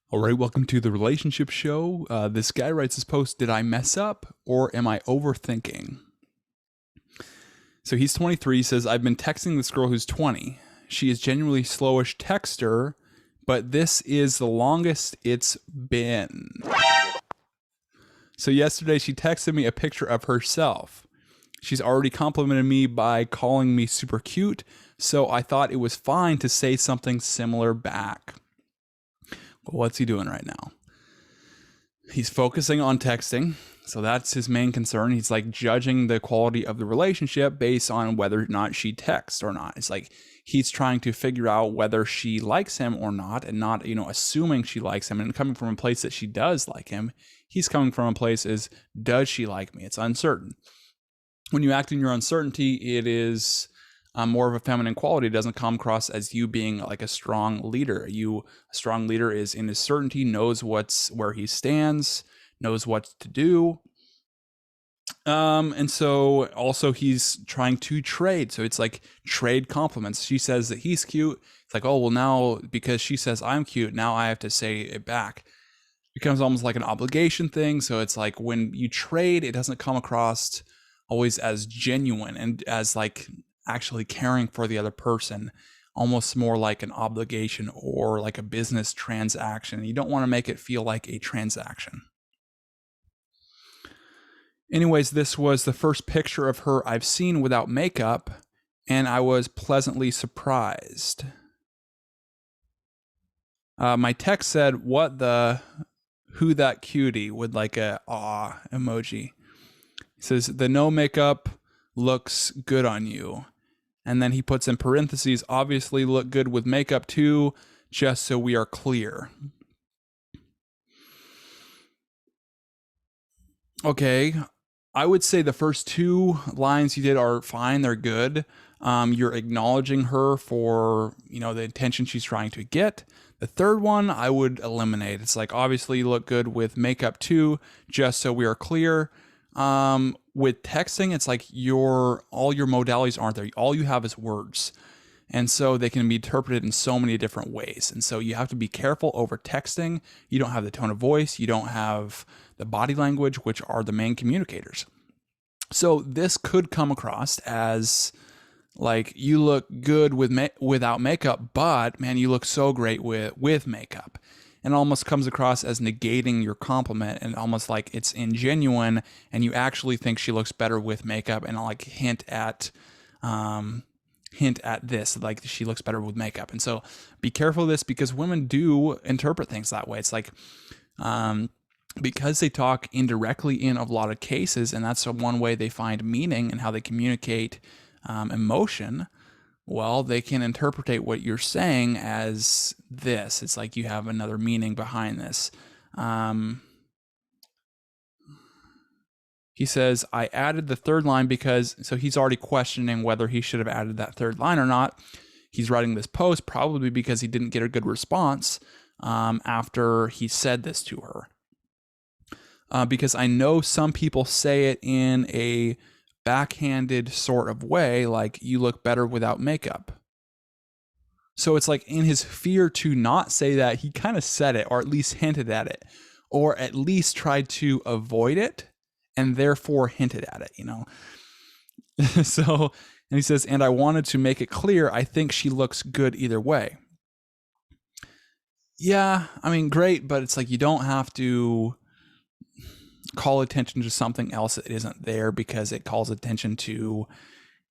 All right, welcome to the relationship show. This guy writes this post, did I mess up or am I overthinking? So he's 23, he says, I've been texting this girl who's 20. She is genuinely slowish texter, but this is the longest it's been. So yesterday she texted me a picture of herself. She's already complimented me by calling me super cute, so I thought it was fine to say something similar back. Well, what's he doing right now? He's focusing on texting. So that's his main concern. He's like judging the quality of the relationship based on whether or not she texts or not. It's like he's trying to figure out whether she likes him or not, and not, assuming she likes him and coming from a place that she does like him. He's coming from a place is, does she like me? It's uncertain. When you act in your uncertainty, it is more of a feminine quality. It doesn't come across as you being like a strong leader. A strong leader is in his certainty, knows where he stands, knows what to do. And so also he's trying to trade. So it's like trade compliments. She says that he's cute. It's like, oh, well, now because she says I'm cute, now I have to say it back. It becomes almost like an obligation thing. So it's like when you trade, it doesn't come across always as genuine and as like actually caring for the other person, almost more like an obligation or like a business transaction. You don't want to make it feel like a transaction. Anyways, this was the first picture of her I've seen without makeup, and I was pleasantly surprised. My text said, who that cutie, with like a aw emoji. He says, the no makeup looks good on you. And then he puts in parentheses, obviously look good with makeup too, just so we are clear. Okay, I would say the first two lines you did are fine, they're good. You're acknowledging her for, the attention she's trying to get. The third one I would eliminate. It's like, obviously you look good with makeup too, just so we are clear. With texting, it's like all your modalities aren't there. All you have is words. And so they can be interpreted in so many different ways. And so you have to be careful over texting. You don't have the tone of voice. You don't have the body language, which are the main communicators. So this could come across as like, you look good without makeup, but man, you look so great with makeup. And almost comes across as negating your compliment, and almost like it's ingenuine and you actually think she looks better with makeup, and like hint at this, like she looks better with makeup. And so be careful of this, because women do interpret things that way. It's like, because they talk indirectly in a lot of cases, and that's one way they find meaning and how they communicate emotion. Well, they can interpret what you're saying as this. It's like you have another meaning behind this. He says, I added the third line because, so he's already questioning whether he should have added that third line or not. He's writing this post probably because he didn't get a good response after he said this to her. Because I know some people say it in a backhanded sort of way, like you look better without makeup. So it's like in his fear to not say that, he kind of said it, or at least hinted at it, or at least tried to avoid it and therefore hinted at it, So, and he says, and I wanted to make it clear, I think she looks good either way. Yeah, I mean, great, but it's like you don't have to call attention to something else that isn't there because it calls attention to,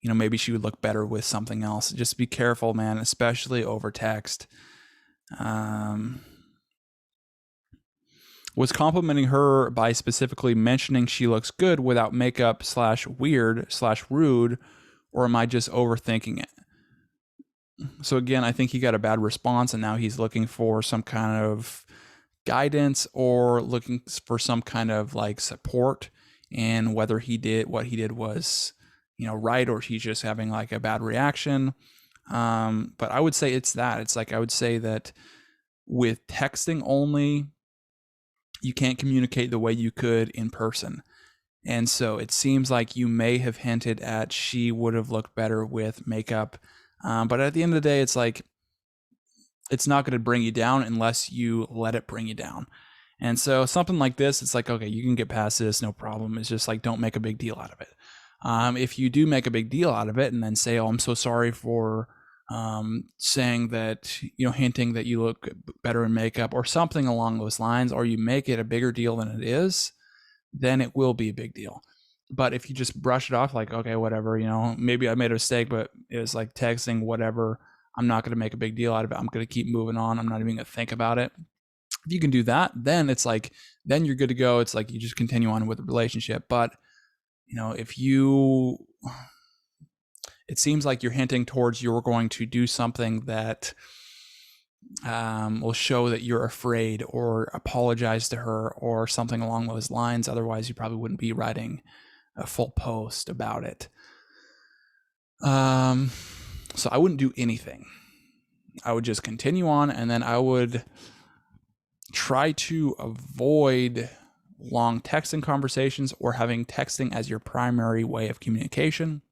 maybe she would look better with something else. Just be careful, man, especially over text. Was complimenting her by specifically mentioning she looks good without makeup /weird/rude, or am I just overthinking it? So again, I think he got a bad response, and now he's looking for some kind of guidance or looking for some kind of like support in whether what he did was, right, or he's just having like a bad reaction. But I would say it's that. It's like, I would say that with texting only, you can't communicate the way you could in person. And so it seems like you may have hinted at she would have looked better with makeup. But at the end of the day, it's like, it's not going to bring you down unless you let it bring you down. And so something like this, it's like, okay, you can get past this, no problem. It's just like, don't make a big deal out of it. If you do make a big deal out of it and then say, oh, I'm so sorry for saying that, hinting that you look better in makeup or something along those lines, or you make it a bigger deal than it is, then it will be a big deal. But if you just brush it off like, okay, whatever, maybe I made a mistake, but it was like texting, whatever, I'm not going to make a big deal out of it. I'm going to keep moving on. I'm not even going to think about it. If you can do that, then it's like, then you're good to go. It's like you just continue on with the relationship. But, if it seems like you're hinting towards you're going to do something that will show that you're afraid or apologize to her or something along those lines. Otherwise, you probably wouldn't be writing a full post about it. So I wouldn't do anything. I would just continue on, and then I would try to avoid long texting conversations or having texting as your primary way of communication,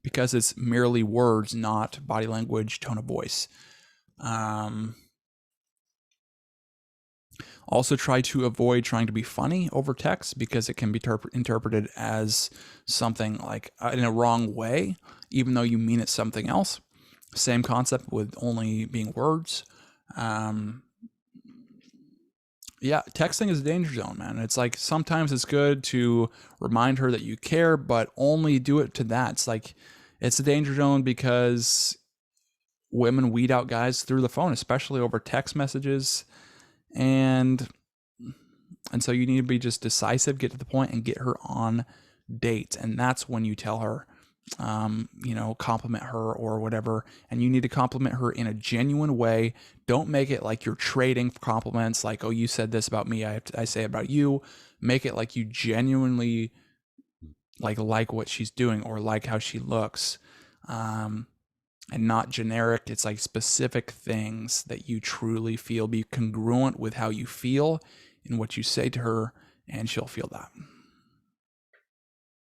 because it's merely words, not body language, tone of voice. Also try to avoid trying to be funny over text, because it can be interpreted as something like in a wrong way, even though you mean it something else. Same concept with only being words. Yeah, texting is a danger zone, man. It's like sometimes it's good to remind her that you care, but only do it to that. It's like it's a danger zone because women weed out guys through the phone, especially over text messages. And so you need to be just decisive, get to the point, and get her on dates. And that's when you tell her, compliment her or whatever. And you need to compliment her in a genuine way. Don't make it like you're trading compliments, like, oh, you said this about me, I say about you. Make it like you genuinely like what she's doing or like how she looks. And not generic. It's like specific things that you truly feel. Be congruent with how you feel and what you say to her, and she'll feel that.